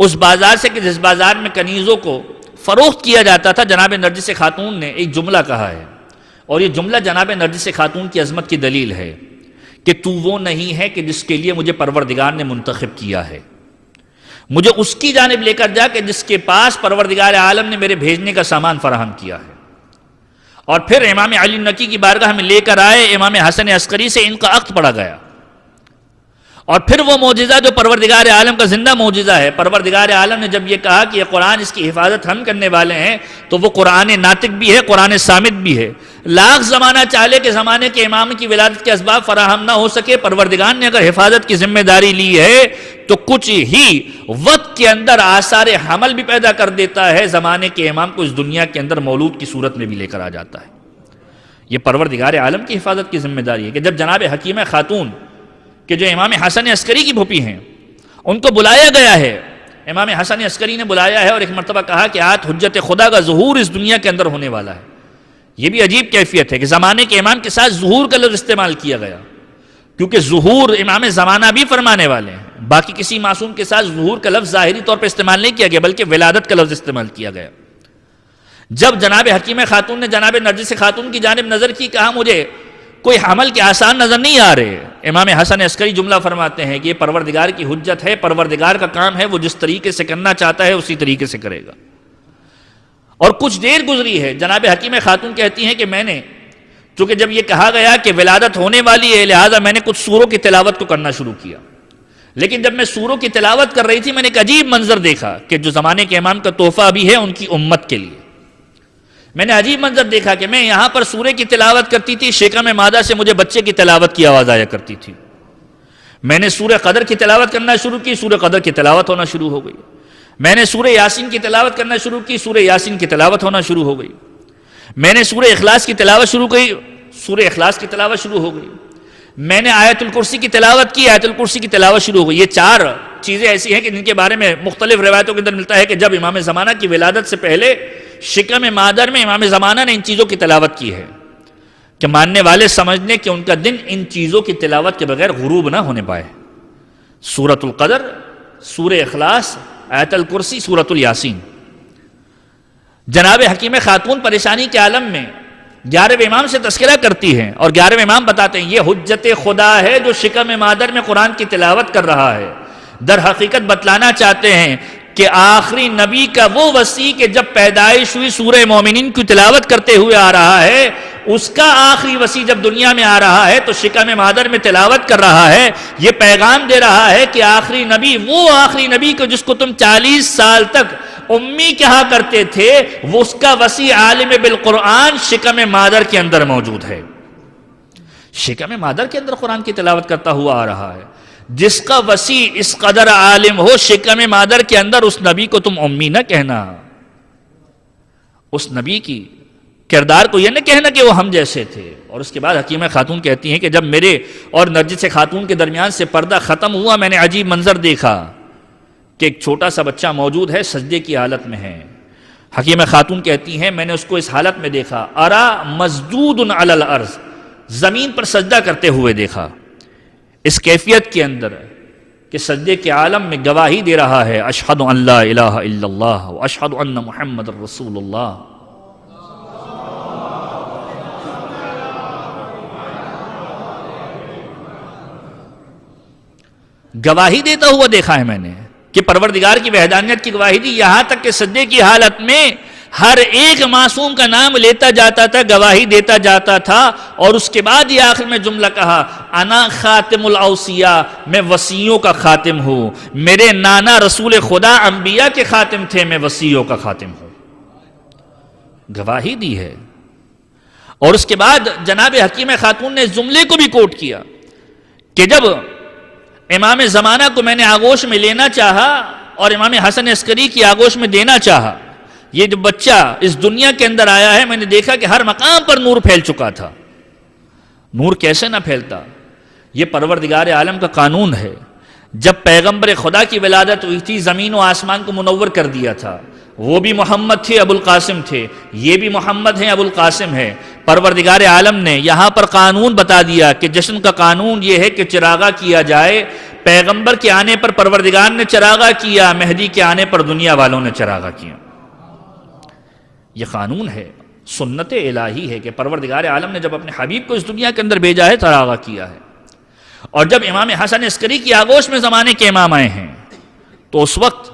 اس بازار سے کہ جس بازار میں کنیزوں کو فروخت کیا جاتا تھا، جناب نرجس خاتون نے ایک جملہ کہا ہے، اور یہ جملہ جناب نرجس خاتون کی عظمت کی دلیل ہے کہ تو وہ نہیں ہے کہ جس کے لیے مجھے پروردگار نے منتخب کیا ہے، مجھے اس کی جانب لے کر جا کہ جس کے پاس پروردگار عالم نے میرے بھیجنے کا سامان فراہم کیا ہے. اور پھر امام علی نقی کی بارگاہ میں لے کر آئے، امام حسن عسکری سے ان کا عقد پڑا گیا، اور پھر وہ معجزہ جو پروردگار عالم کا زندہ معجزہ ہے، پروردگار عالم نے جب یہ کہا کہ یہ قرآن اس کی حفاظت ہم کرنے والے ہیں، تو وہ قرآن ناطق بھی ہے، قرآن صامت بھی ہے۔ لاکھ زمانہ چالے کے زمانے کے امام کی ولادت کے اسباب فراہم نہ ہو سکے، پروردگار نے اگر حفاظت کی ذمہ داری لی ہے تو کچھ ہی وقت کے اندر آثار حمل بھی پیدا کر دیتا ہے، زمانے کے امام کو اس دنیا کے اندر مولود کی صورت میں بھی لے کر آ جاتا ہے۔ یہ پروردگار عالم کی حفاظت کی ذمہ داری ہے کہ جب جناب حکیمہ خاتون کہ جو امام حسن عسکری کی پھوپھی ہیں ان کو بلایا گیا ہے، امام حسن عسکری نے بلایا ہے اور ایک مرتبہ کہا کہ آج حجت خدا کا ظہور اس دنیا کے اندر ہونے والا ہے۔ یہ بھی عجیب کیفیت ہے کہ زمانے کے امام کے ساتھ ظہور کا لفظ استعمال کیا گیا، کیونکہ ظہور امام زمانہ بھی فرمانے والے ہیں، باقی کسی معصوم کے ساتھ ظہور کا لفظ ظاہری طور پہ استعمال نہیں کیا گیا بلکہ ولادت کا لفظ استعمال کیا گیا۔ جب جناب حکیمہ خاتون نے جناب نرجس خاتون کی جانب نظر کی، کہا مجھے کوئی حمل کے آسان نظر نہیں آ رہے۔ امام حسن عسکری جملہ فرماتے ہیں کہ یہ پروردگار کی حجت ہے، پروردگار کا کام ہے، وہ جس طریقے سے کرنا چاہتا ہے اسی طریقے سے کرے گا۔ اور کچھ دیر گزری ہے، جناب حکیمہ خاتون کہتی ہیں کہ میں نے چونکہ جب یہ کہا گیا کہ ولادت ہونے والی ہے لہذا میں نے کچھ سوروں کی تلاوت کو کرنا شروع کیا، لیکن جب میں سوروں کی تلاوت کر رہی تھی میں نے ایک عجیب منظر دیکھا کہ جو زمانے کے امام کا تحفہ بھی ہے ان کی امت کے لیے۔ میں نے عجیب منظر دیکھا کہ میں یہاں پر سورے کی تلاوت کرتی تھی، شکم مادہ سے مجھے بچے کی تلاوت کی آواز آیا کرتی تھی۔ میں نے سورہ قدر کی تلاوت کرنا شروع کی، سورہ قدر کی تلاوت ہونا شروع ہو گئی۔ میں نے سورہ یاسین کی تلاوت کرنا شروع کی، سورہ یاسین کی تلاوت ہونا شروع ہو گئی۔ میں نے سورہ اخلاص کی تلاوت شروع کی، سورہ اخلاص کی تلاوت شروع ہو گئی۔ میں نے آیت الکرسی کی تلاوت کی، آیت الکرسی کی تلاوت شروع ہو گئی۔ یہ چار چیزیں ایسی ہیں کہ جن کے بارے میں مختلف روایتوں کے اندر ملتا ہے کہ جب امام زمانہ کی ولادت سے پہلے شکم مادر میں امام زمانہ نے ان چیزوں کی تلاوت کی ہے کہ ماننے والے سمجھنے کہ ان کا دن ان چیزوں کی تلاوت کے بغیر غروب نہ ہونے پائے۔ سورۃ القدر، سورہ اخلاص، آیت الکرسی، سورۃ الیاسین۔ جناب حکیمہ خاتون پریشانی کے عالم میں 11ویں امام سے تذکرہ کرتی ہیں اور 11ویں امام بتاتے ہیں یہ حجت خدا ہے جو شکم مادر میں قرآن کی تلاوت کر رہا ہے۔ در حقیقت بتلانا چاہتے ہیں کہ آخری نبی کا وہ وصی کہ جب پیدائش ہوئی سورہ مومنین کی تلاوت کرتے ہوئے آ رہا ہے، اس کا آخری وصی جب دنیا میں آ رہا ہے تو شکم مادر میں تلاوت کر رہا ہے۔ یہ پیغام دے رہا ہے کہ آخری نبی، وہ آخری نبی کو جس کو تم 40 سال تک امی کہا کرتے تھے، وہ اس کا وصی عالم بالقرآن شکم مادر کے اندر موجود ہے۔ شکم مادر کے اندر قرآن کی تلاوت کرتا ہوا آ رہا ہے۔ جس کا وصی اس قدر عالم ہو شکم مادر کے اندر، اس نبی کو تم امی نہ کہنا، اس نبی کی کردار کو یہ نہ کہنا کہ وہ ہم جیسے تھے۔ اور اس کے بعد حکیمہ خاتون کہتی ہیں کہ جب میرے اور نرجس خاتون کے درمیان سے پردہ ختم ہوا میں نے عجیب منظر دیکھا کہ ایک چھوٹا سا بچہ موجود ہے، سجدے کی حالت میں ہے۔ حکیمہ خاتون کہتی ہیں میں نے اس کو اس حالت میں دیکھا، ارا مسجود علی الارض، زمین پر سجدہ کرتے ہوئے دیکھا، اس کیفیت کے اندر کہ سجدے کے عالم میں گواہی دے رہا ہے اشہد ان لا الہ الا اللہ و اشہد ان محمد رسول اللہ۔ گواہی دیتا ہوا دیکھا ہے میں نے کہ پروردگار کی وحدانیت کی گواہی دی، یہاں تک کہ سجدے کی حالت میں ہر ایک معصوم کا نام لیتا جاتا تھا، گواہی دیتا جاتا تھا، اور اس کے بعد یہ آخر میں جملہ کہا انا خاتم الاوصیاء، میں وصیوں کا خاتم ہوں، میرے نانا رسول خدا انبیاء کے خاتم تھے، میں وصیوں کا خاتم ہوں۔ گواہی دی ہے۔ اور اس کے بعد جناب حکیمہ خاتون نے اس جملے کو بھی کوٹ کیا کہ جب امام زمانہ کو میں نے آغوش میں لینا چاہا اور امام حسن عسکری کی آغوش میں دینا چاہا، یہ جو بچہ اس دنیا کے اندر آیا ہے میں نے دیکھا کہ ہر مقام پر نور پھیل چکا تھا۔ نور کیسے نہ پھیلتا؟ یہ پروردگار عالم کا قانون ہے۔ جب پیغمبر خدا کی ولادت ہوئی تھی زمین و آسمان کو منور کر دیا تھا، وہ بھی محمد تھے، ابو القاسم تھے، یہ بھی محمد ہیں، ابو القاسم ہے۔ پروردگار عالم نے یہاں پر قانون بتا دیا کہ جشن کا قانون یہ ہے کہ چراغا کیا جائے۔ پیغمبر کے آنے پر پروردگار نے چراغا کیا، مہدی کے آنے پر دنیا والوں نے چراغا کیا۔ یہ قانون ہے، سنت الہی ہے کہ پروردگار عالم نے جب اپنے حبیب کو اس دنیا کے اندر بھیجا ہے چراغا کیا ہے۔ اور جب امام حسن عسکری کی آغوش میں زمانے کے امام آئے ہیں تو اس وقت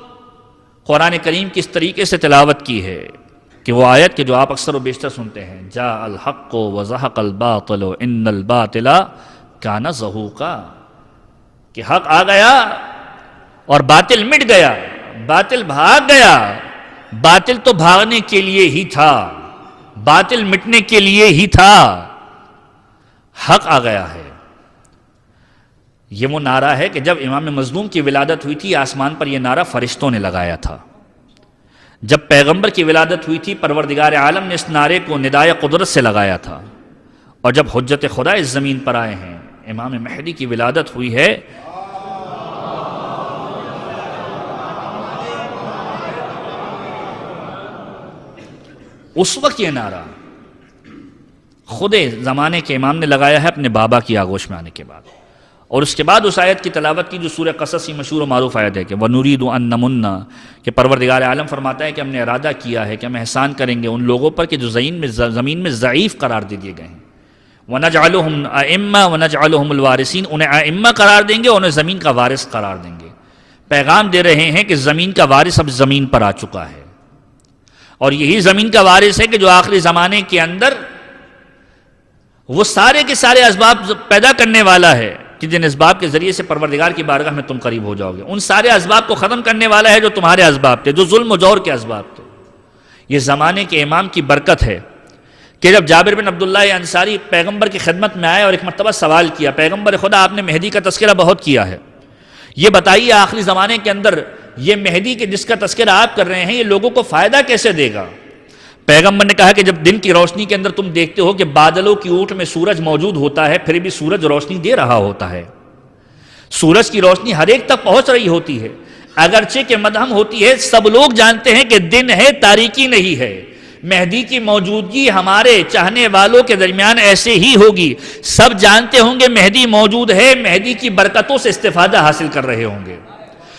قرآن کریم کس طریقے سے تلاوت کی ہے کہ وہ آیت کہ جو آپ اکثر و بیشتر سنتے ہیں، جاء الحق وزہق الباطل ان الباطل کان زہوقا، کہ حق آ گیا اور باطل مٹ گیا، باطل بھاگ گیا۔ باطل تو بھاگنے کے لیے ہی تھا، باطل مٹنے کے لیے ہی تھا، حق آ گیا ہے۔ یہ وہ نعرہ ہے کہ جب امام مظلوم کی ولادت ہوئی تھی، آسمان پر یہ نعرہ فرشتوں نے لگایا تھا۔ جب پیغمبر کی ولادت ہوئی تھی، پروردگار عالم نے اس نعرے کو ندائے قدرت سے لگایا تھا۔ اور جب حجت خدا اس زمین پر آئے ہیں، امام مہدی کی ولادت ہوئی ہے، اس وقت یہ نعرہ خود زمانے کے امام نے لگایا ہے اپنے بابا کی آغوش میں آنے کے بعد۔ اور اس کے بعد اس آیت کی تلاوت کی جو سورہ قصص کی مشہور و معروف آیت ہے کہ وَنُرِيدُ أَن نَمُنَّ، کہ پروردگار عالم فرماتا ہے کہ ہم نے ارادہ کیا ہے کہ ہم احسان کریں گے ان لوگوں پر کہ جو زمین میں ضعیف قرار دے دیے گئے ہیں۔ وَنَجْعَلُهُمْ أَئِمَّةً وَنَجْعَلُهُمُ الْوَارِثِينَ، انہیں ائمہ قرار دیں گے اور انہیں زمین کا وارث قرار دیں گے۔ پیغام دے رہے ہیں کہ زمین کا وارث اب زمین پر آ چکا ہے، اور یہی زمین کا وارث ہے کہ جو آخری زمانے کے اندر وہ سارے کے سارے اسباب پیدا کرنے والا ہے کہ جن اسباب کے ذریعے سے پروردگار کی بارگاہ میں تم قریب ہو جاؤ گے۔ ان سارے اسباب کو ختم کرنے والا ہے جو تمہارے اسباب تھے، جو ظلم و جور کے اسباب تھے۔ یہ زمانے کے امام کی برکت ہے کہ جب جابر بن عبداللہ انصاری پیغمبر کی خدمت میں آئے اور ایک مرتبہ سوال کیا، پیغمبر خدا آپ نے مہدی کا تذکرہ بہت کیا ہے، یہ بتائیے آخری زمانے کے اندر یہ مہدی کے جس کا تذکرہ آپ کر رہے ہیں یہ لوگوں کو فائدہ کیسے دے گا؟ پیغمبر نے کہا کہ جب دن کی روشنی کے اندر تم دیکھتے ہو کہ بادلوں کی اوٹ میں سورج موجود ہوتا ہے، پھر بھی سورج روشنی دے رہا ہوتا ہے، سورج کی روشنی ہر ایک تک پہنچ رہی ہوتی ہے، اگرچہ کہ مدھم ہوتی ہے، سب لوگ جانتے ہیں کہ دن ہے، تاریکی نہیں ہے۔ مہدی کی موجودگی ہمارے چاہنے والوں کے درمیان ایسے ہی ہوگی، سب جانتے ہوں گے مہدی موجود ہے، مہدی کی برکتوں سے استفادہ حاصل کر رہے ہوں گے۔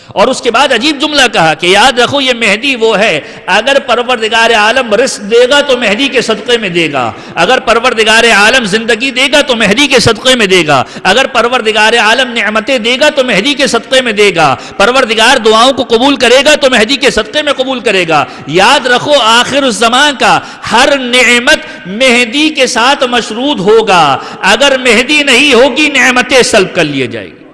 اور اس کے بعد عجیب جملہ کہا کہ یاد رکھو یہ مہدی وہ ہے، اگر پروردگار عالم رزق دے گا تو مہدی کے صدقے میں دے گا، اگر پروردگار عالم زندگی دے گا تو مہدی کے صدقے میں دے گا، اگر پروردگار عالم نعمتیں دے گا تو مہدی کے صدقے میں دے گا، پروردگار دعاؤں کو قبول کرے گا تو مہدی کے صدقے میں قبول کرے گا۔ یاد رکھو آخر الزمان کا ہر نعمت مہدی کے ساتھ مشروط ہوگا، اگر مہدی نہیں ہوگی نعمتیں سلب کر لیے جائے گی،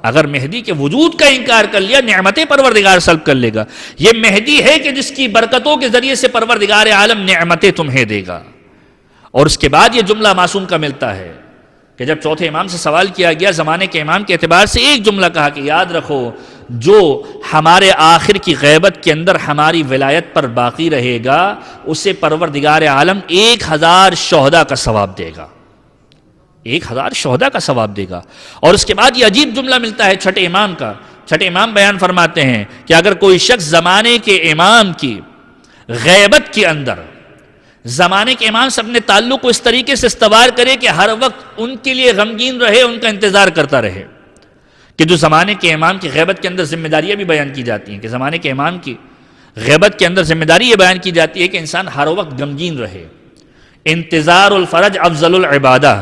اگر مہدی کے وجود کا انکار کر لیا نعمتیں پروردگار سلب کر لے گا۔ یہ مہدی ہے کہ جس کی برکتوں کے ذریعے سے پروردگار عالم نعمتیں تمہیں دے گا۔ اور اس کے بعد یہ جملہ معصوم کا ملتا ہے کہ جب چوتھے امام سے سوال کیا گیا زمانے کے امام کے اعتبار سے، ایک جملہ کہا کہ یاد رکھو جو ہمارے آخر کی غیبت کے اندر ہماری ولایت پر باقی رہے گا اسے پروردگار عالم 1000 شہداء کا ثواب دے گا، 1000 شہداء کا ثواب دے گا۔ اور اس کے بعد یہ عجیب جملہ ملتا ہے چھٹے امام کا، چھٹے امام بیان فرماتے ہیں کہ اگر کوئی شخص زمانے کے امام کی غیبت کے اندر زمانے کے امام سے اپنے تعلق کو اس طریقے سے استوار کرے کہ ہر وقت ان کے لیے غمگین رہے، ان کا انتظار کرتا رہے، کہ جو زمانے کے امام کی غیبت کے اندر ذمہ داریاں بھی بیان کی جاتی ہیں کہ زمانے کے امام کی غیبت کے اندر ذمہ داری یہ بیان کی جاتی ہے کہ انسان ہر وقت غمگین رہے۔ انتظار الفرج افضل العبادہ،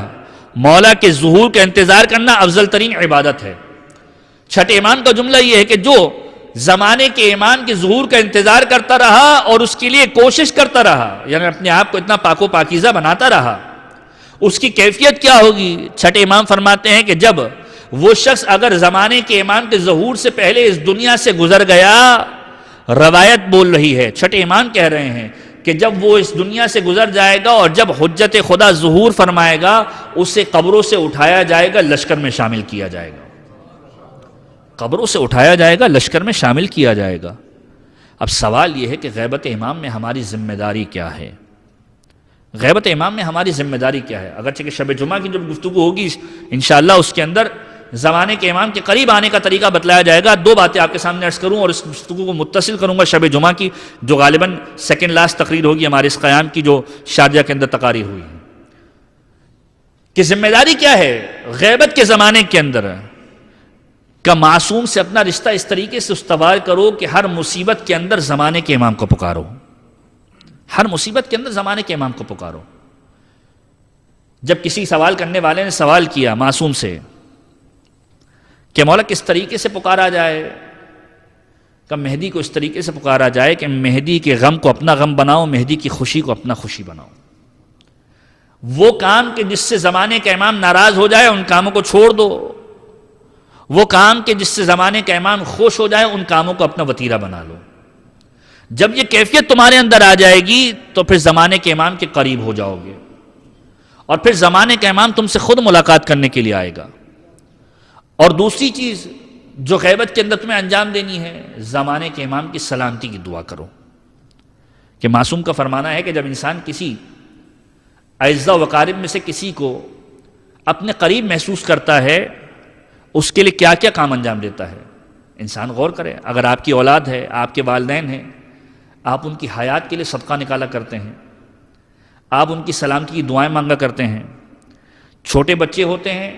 مولا کے ظہور کا انتظار کرنا افضل ترین عبادت ہے۔ چھٹے امام کا جملہ یہ ہے کہ جو زمانے کے امام کے ظہور کا انتظار کرتا رہا اور اس کے لیے کوشش کرتا رہا، یعنی اپنے آپ کو اتنا پاک و پاکیزہ بناتا رہا، اس کی کیفیت کیا ہوگی؟ چھٹے امام فرماتے ہیں کہ جب وہ شخص اگر زمانے کے امام کے ظہور سے پہلے اس دنیا سے گزر گیا، روایت بول رہی ہے، چھٹے امام کہہ رہے ہیں کہ جب وہ اس دنیا سے گزر جائے گا اور جب حجت خدا ظہور فرمائے گا اسے قبروں سے اٹھایا جائے گا، لشکر میں شامل کیا جائے گا، قبروں سے اٹھایا جائے گا، لشکر میں شامل کیا جائے گا۔ اب سوال یہ ہے کہ غیبت امام میں ہماری ذمہ داری کیا ہے؟ غیبت امام میں ہماری ذمہ داری کیا ہے؟ اگرچہ کہ شب جمعہ کی جب گفتگو ہوگی انشاءاللہ اس کے اندر زمانے کے امام کے قریب آنے کا طریقہ بتلایا جائے گا۔ دو باتیں آپ کے سامنے عرض کروں اور اس گفتگو کو متصل کروں گا شب جمعہ کی، جو غالباً سیکنڈ لاسٹ تقریر ہوگی ہمارے اس قیام کی جو شارجہ کے اندر تقاریر ہوئی ہے، کہ ذمہ داری کیا ہے غیبت کے زمانے کے اندر کہ معصوم سے اپنا رشتہ اس طریقے سے استوار کرو کہ ہر مصیبت کے اندر زمانے کے امام کو پکارو، ہر مصیبت کے اندر زمانے کے امام کو پکارو۔ جب کسی سوال کرنے والے نے سوال کیا معصوم سے کہ مولا کس طریقے سے پکارا جائے، کہ مہدی کو اس طریقے سے پکارا جائے کہ مہدی کے غم کو اپنا غم بناؤ، مہدی کی خوشی کو اپنا خوشی بناؤ۔ وہ کام کہ جس سے زمانے کا امام ناراض ہو جائے ان کاموں کو چھوڑ دو، وہ کام کہ جس سے زمانے کا امام خوش ہو جائے، ان کاموں کو اپنا وتیرہ بنا لو۔ جب یہ کیفیت تمہارے اندر آ جائے گی تو پھر زمانے کے امام کے قریب ہو جاؤ گے، اور پھر زمانے کا امام تم سے خود ملاقات کرنے کے لیے آئے گا۔ اور دوسری چیز جو غیبت کے اندر تمہیں انجام دینی ہے، زمانے کے امام کی سلامتی کی دعا کرو، کہ معصوم کا فرمانا ہے کہ جب انسان کسی اعزاء و اقارب میں سے کسی کو اپنے قریب محسوس کرتا ہے، اس کے لیے کیا کیا کام انجام دیتا ہے۔ انسان غور کرے، اگر آپ کی اولاد ہے، آپ کے والدین ہیں، آپ ان کی حیات کے لیے صدقہ نکالا کرتے ہیں، آپ ان کی سلامتی کی دعائیں مانگا کرتے ہیں۔ چھوٹے بچے ہوتے ہیں،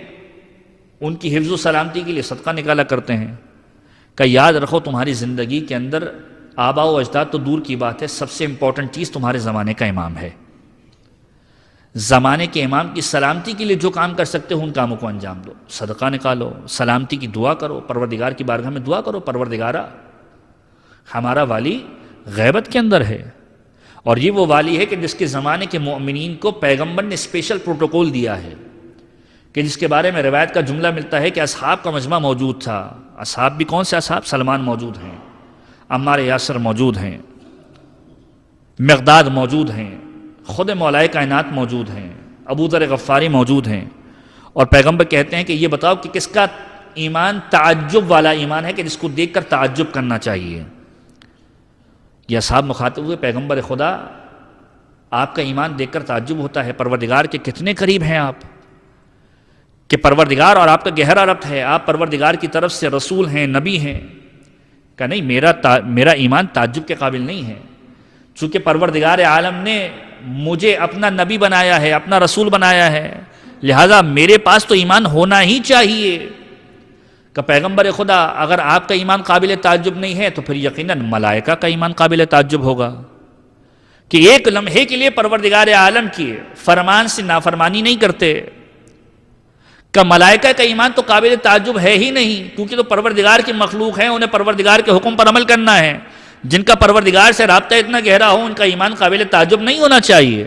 ان کی حفظ و سلامتی کے لیے صدقہ نکالا کرتے ہیں۔ کہ یاد رکھو تمہاری زندگی کے اندر آباء و اجداد تو دور کی بات ہے، سب سے امپورٹنٹ چیز تمہارے زمانے کا امام ہے۔ زمانے کے امام کی سلامتی کے لیے جو کام کر سکتے ہو ان کاموں کو انجام دو، صدقہ نکالو، سلامتی کی دعا کرو، پروردگار کی بارگاہ میں دعا کرو، پروردگارہ ہمارا والی غیبت کے اندر ہے، اور یہ وہ والی ہے کہ جس کے زمانے کے مؤمنین کو پیغمبر نے اسپیشل پروٹوکول دیا ہے، کہ جس کے بارے میں روایت کا جملہ ملتا ہے کہ اصحاب کا مجمع موجود تھا۔ اصحاب بھی کون سے اصحاب؟ سلمان موجود ہیں، عمار یاسر موجود ہیں، مقداد موجود ہیں، خود مولائے کائنات موجود ہیں، ابو ذر غفاری موجود ہیں، اور پیغمبر کہتے ہیں کہ یہ بتاؤ کہ کس کا ایمان تعجب والا ایمان ہے، کہ جس کو دیکھ کر تعجب کرنا چاہیے۔ یہ اصحاب مخاطب ہوئے، پیغمبر خدا آپ کا ایمان دیکھ کر تعجب ہوتا ہے، پروردگار کے کتنے قریب ہیں آپ، کہ پروردگار اور آپ کا گہرا ربط ہے، آپ پروردگار کی طرف سے رسول ہیں، نبی ہیں۔ کہ نہیں، میرا ایمان تعجب کے قابل نہیں ہے، چونکہ پروردگار عالم نے مجھے اپنا نبی بنایا ہے، اپنا رسول بنایا ہے، لہذا میرے پاس تو ایمان ہونا ہی چاہیے۔ کہ پیغمبر خدا اگر آپ کا ایمان قابل تعجب نہیں ہے تو پھر یقیناً ملائکہ کا ایمان قابل تعجب ہوگا، کہ ایک لمحے کے لیے پروردگار عالم کی فرمان سے نافرمانی نہیں کرتے۔ کہ ملائکہ کا ایمان تو قابل تعجب ہے ہی نہیں، کیونکہ تو پروردگار کی مخلوق ہیں، انہیں پروردگار کے حکم پر عمل کرنا ہے۔ جن کا پروردگار سے رابطہ اتنا گہرا ہو، ان کا ایمان قابل تعجب نہیں ہونا چاہیے۔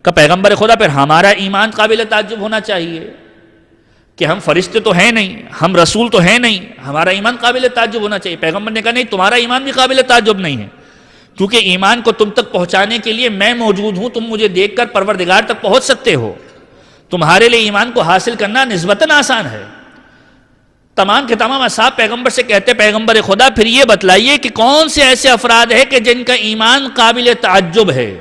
کہ پیغمبر خدا پھر ہمارا ایمان قابل تعجب ہونا چاہیے، کہ ہم فرشتے تو ہیں نہیں، ہم رسول تو ہیں نہیں، ہمارا ایمان قابل تعجب ہونا چاہیے۔ پیغمبر نے کہا نہیں، تمہارا ایمان بھی قابل تعجب نہیں ہے، کیونکہ ایمان کو تم تک پہنچانے کے لیے میں موجود ہوں، تم مجھے دیکھ کر پروردگار تک پہنچ سکتے ہو، تمہارے لیے ایمان کو حاصل کرنا نسبتاً آسان ہے۔ تمام کے تمام اصحاب پیغمبر سے کہتے، پیغمبر خدا پھر یہ بتلائیے کہ کون سے ایسے افراد ہیں کہ جن کا ایمان قابل تعجب ہے۔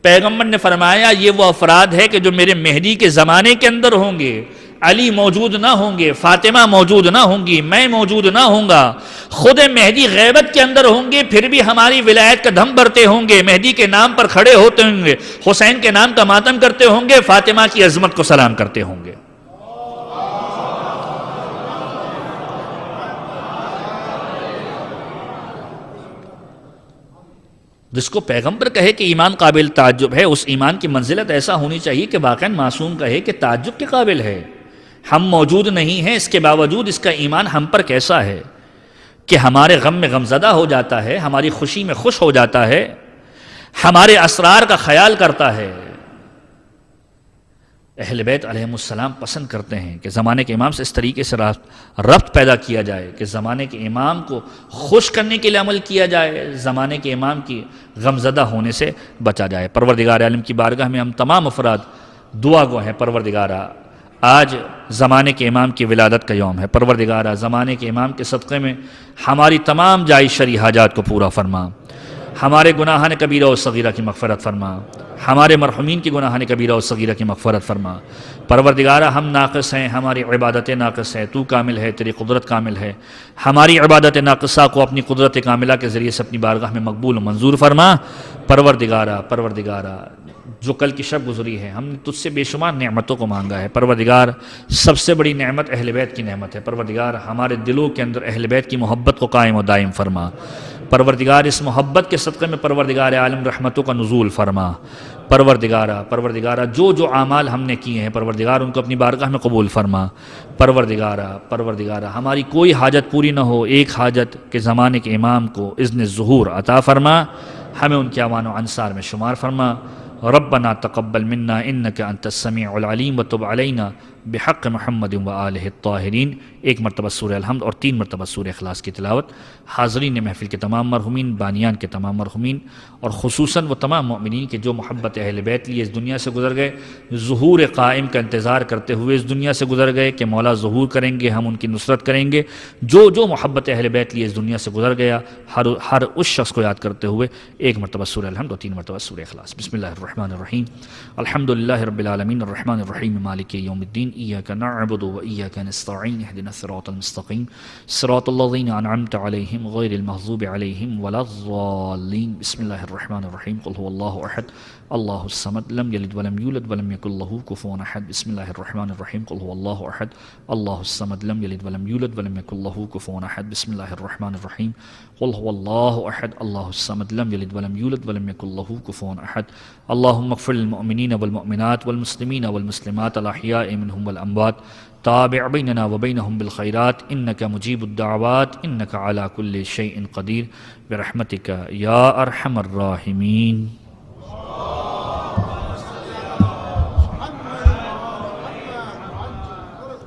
پیغمبر نے فرمایا یہ وہ افراد ہے کہ جو میرے مہدی کے زمانے کے اندر ہوں گے، علی موجود نہ ہوں گے، فاطمہ موجود نہ ہوں گی، میں موجود نہ ہوں گا، خود مہدی غیبت کے اندر ہوں گے، پھر بھی ہماری ولایت کا دھم بھرتے ہوں گے، مہدی کے نام پر کھڑے ہوتے ہوں گے، حسین کے نام کا ماتم کرتے ہوں گے، فاطمہ کی عظمت کو سلام کرتے ہوں گے۔ جس کو پیغمبر کہے کہ ایمان قابل تعجب ہے، اس ایمان کی منزلت ایسا ہونی چاہیے کہ واقعاً معصوم کہے کہ تعجب کے قابل ہے۔ ہم موجود نہیں ہیں، اس کے باوجود اس کا ایمان ہم پر کیسا ہے کہ ہمارے غم میں غمزدہ ہو جاتا ہے، ہماری خوشی میں خوش ہو جاتا ہے، ہمارے اسرار کا خیال کرتا ہے۔ اہل بیت علیہ السلام پسند کرتے ہیں کہ زمانے کے امام سے اس طریقے سے ربط پیدا کیا جائے کہ زمانے کے امام کو خوش کرنے کے لیے عمل کیا جائے، زمانے کے امام کی غمزدہ ہونے سے بچا جائے۔ پروردگار عالم کی بارگاہ میں ہم تمام افراد دعا گو ہیں، پروردگارہ آج زمانے کے امام کی ولادت کا یوم ہے، پروردگارہ زمانے کے امام کے صدقے میں ہماری تمام جائز شرعی حاجات کو پورا فرما، ہمارے گناہان کبیرہ و صغیرہ کی مغفرت فرما، ہمارے مرحومین کی گناہان کبیرہ و صغیرہ کی مغفرت فرما۔ پروردگارہ ہم ناقص ہیں، ہماری عبادت ناقص ہے، تو کامل ہے، تیری قدرت کامل ہے، ہماری عبادت ناقصہ کو اپنی قدرت کاملہ کے ذریعے سے اپنی بارگاہ میں مقبول و منظور فرما۔ پروردگارہ جو کل کی شب گزری ہے، ہم نے تجھ سے بے شمار نعمتوں کو مانگا ہے، پروردگار سب سے بڑی نعمت اہل بیت کی نعمت ہے۔ پروردگار ہمارے دلوں کے اندر اہل بیت کی محبت کو قائم و دائم فرما۔ پروردگار اس محبت کے صدقے میں پروردگار عالم رحمتوں کا نزول فرما۔ پروردگارہ جو اعمال ہم نے کیے ہیں پروردگار ان کو اپنی بارگاہ میں قبول فرما۔ پروردگارہ ہماری کوئی حاجت پوری نہ ہو، ایک حاجت کہ زمانے کے امام کو اذن ظہور عطا فرما، ہمیں ان کے اعوان و انصار میں شمار فرما۔ ربنا تقبل منا انك انت السميع العليم وتب علينا بحق محمد و آلہ الطاہرین، ایک مرتبہ سورہ الحمد اور 3 مرتبہ سورہ اخلاص کی تلاوت۔ حاضرین محفل کے تمام مرحومین، بانیان کے تمام مرحومین، اور خصوصاً وہ تمام مؤمنین کہ جو محبت اہل بیت لیے اس دنیا سے گزر گئے، ظہور قائم کا انتظار کرتے ہوئے اس دنیا سے گزر گئے کہ مولا ظہور کریں گے، ہم ان کی نصرت کریں گے، جو محبت اہل بیت لیے اس دنیا سے گزر گیا، ہر اس شخص کو یاد کرتے ہوئے ایک مرتبہ سورہ الحمد اور 3 مرتبہ سورہ اخلاص۔ بسم اللہ الرحمن الرحیم، الحمد للہ رب العالمین الرحمن الرحیم مالک یوم الدین، ایاک نعبد و ایاک نستعین، اہدنا الصراط المستقیم صراط الذین انعمت علیہم غیر المغضوب علیہم ولا الضالین۔ بسم اللہ الرحمن الرحیم، قل هو اللہ احد اللہ الصمد لم یلد ولم یولد ولم یکن له کفوا احد۔ بسم اللہ الرحمن الرحیم، قل هو اللہ احد اللہ الصمد لم یلد ولم یولد ولم یکن له کفوا احد۔ بسم اللہ الرحمن الرحیم، قل هو اللہ احد اللہ الصمد لم یلد ولم یولد ولم یکن له کفوا احد۔ اللهم اغفر للمؤمنین والمؤمنات والمسلمین والمسلمات الاحیاء منهم والاموات، تابع بیننا وبینهم بالخیرات، انک مجیب الدعوات، انک علی کل شیء قدیر، برحمتک یا ارحم الراحمین۔